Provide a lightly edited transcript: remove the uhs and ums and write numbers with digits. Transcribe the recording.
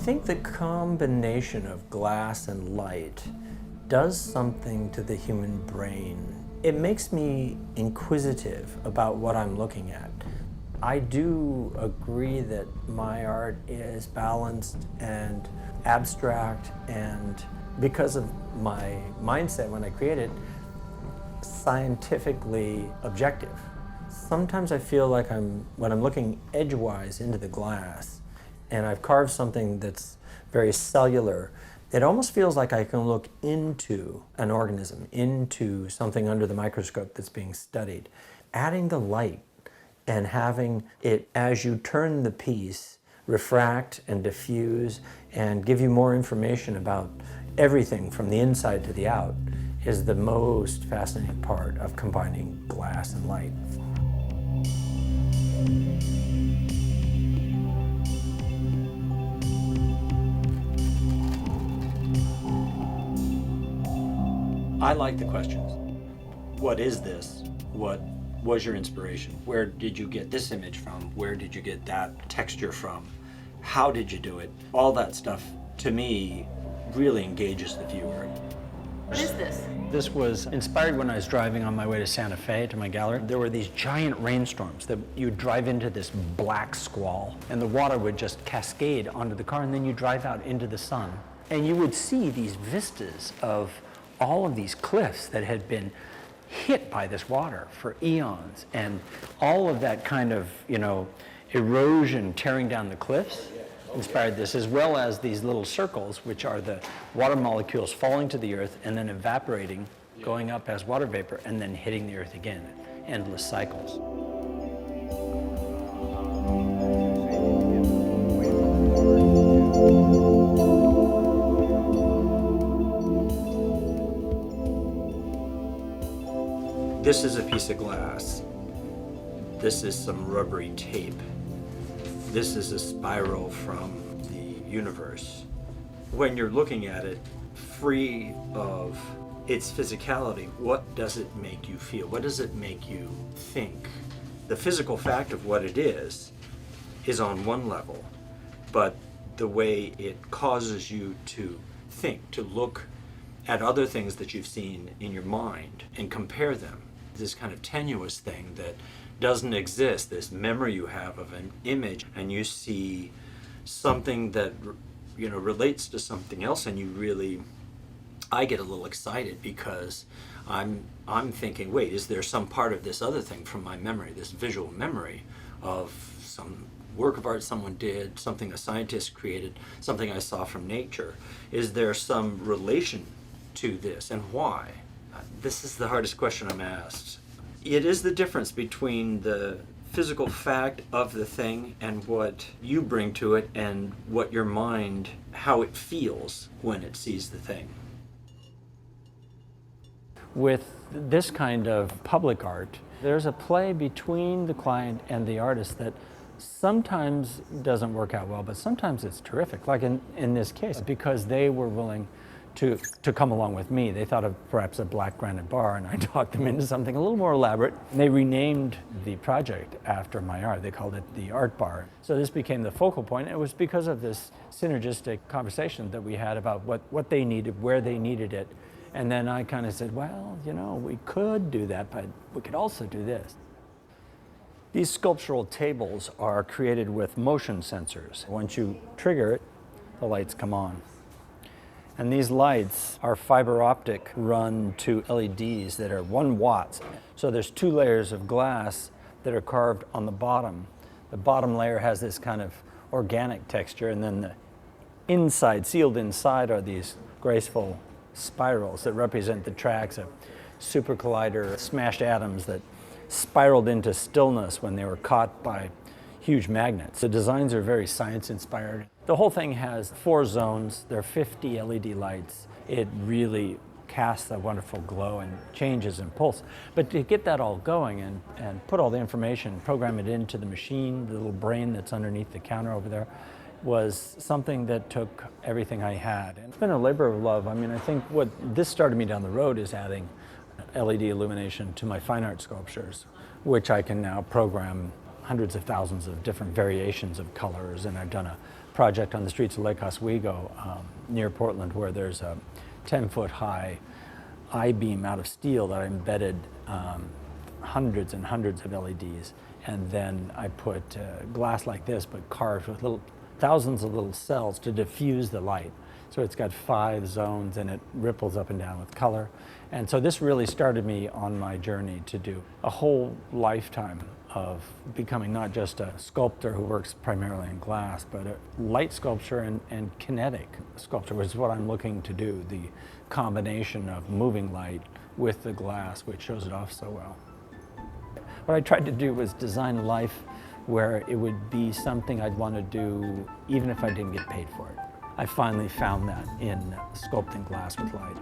think the combination of glass and light does something to the human brain. It makes me inquisitive about what I'm looking at. I do agree that my art is balanced and abstract, and because of my mindset when I create it, scientifically objective. Sometimes I feel like when I'm looking edgewise into the glass and I've carved something that's very cellular, it almost feels like I can look into an organism, into something under the microscope that's being studied. Adding the light and having it, as you turn the piece, refract and diffuse and give you more information about everything from the inside to the out is the most fascinating part of combining glass and light. I like the questions. What is this? What was your inspiration? Where did you get this image from? Where did you get that texture from? How did you do it? All that stuff, to me, really engages the viewer. What is this? This was inspired when I was driving on my way to Santa Fe to my gallery. There were these giant rainstorms that you'd drive into this black squall, and the water would just cascade onto the car, and then you drive out into the sun. And you would see these vistas of all of these cliffs that had been hit by this water for eons, and all of that kind of, erosion tearing down the cliffs inspired this, as well as these little circles, which are the water molecules falling to the earth and then evaporating, going up as water vapor, and then hitting the earth again. Endless cycles. This is a piece of glass. This is some rubbery tape. This is a spiral from the universe. When you're looking at it, free of its physicality, what does it make you feel? What does it make you think? The physical fact of what it is on one level, but the way it causes you to think, to look at other things that you've seen in your mind and compare them. This kind of tenuous thing that doesn't exist, this memory you have of an image, and you see something that relates to something else, and I get a little excited because I'm thinking, wait, is there some part of this other thing from my memory, this visual memory of some work of art someone did, something a scientist created, something I saw from nature? Is there some relation to this, and why? This is the hardest question I'm asked. It is the difference between the physical fact of the thing and what you bring to it and what your mind, how it feels when it sees the thing. With this kind of public art, there's a play between the client and the artist that sometimes doesn't work out well, but sometimes it's terrific. Like in this case, because they were willing to come along with me. They thought of perhaps a black granite bar, and I talked them into something a little more elaborate. They renamed the project after my art. They called it the Art Bar. So this became the focal point. It was because of this synergistic conversation that we had about what they needed, where they needed it. And then I kind of said, well, we could do that, but we could also do this. These sculptural tables are created with motion sensors. Once you trigger it, the lights come on. And these lights are fiber optic run to LEDs that are 1 watt. So there's 2 layers of glass that are carved on the bottom. The bottom layer has this kind of organic texture, and then the inside, sealed inside, are these graceful spirals that represent the tracks of super collider smashed atoms that spiraled into stillness when they were caught by huge magnets. The designs are very science-inspired. The whole thing has 4 zones. There are 50 LED lights. It really casts a wonderful glow and changes and pulse. But to get that all going and put all the information, program it into the machine, the little brain that's underneath the counter over there, was something that took everything I had. And it's been a labor of love. I mean, I think what this started me down the road is adding LED illumination to my fine art sculptures, which I can now program hundreds of thousands of different variations of colors. And I've done a project on the streets of Lake Oswego near Portland, where there's a 10-foot high I-beam out of steel that I embedded hundreds and hundreds of LEDs, and then I put glass like this, but carved with thousands of little cells to diffuse the light. So it's got 5 zones and it ripples up and down with color. And so this really started me on my journey to do a whole lifetime of becoming not just a sculptor who works primarily in glass, but a light sculpture and kinetic sculpture, which is what I'm looking to do, the combination of moving light with the glass, which shows it off so well. What I tried to do was design a life where it would be something I'd want to do even if I didn't get paid for it. I finally found that in sculpting glass with light.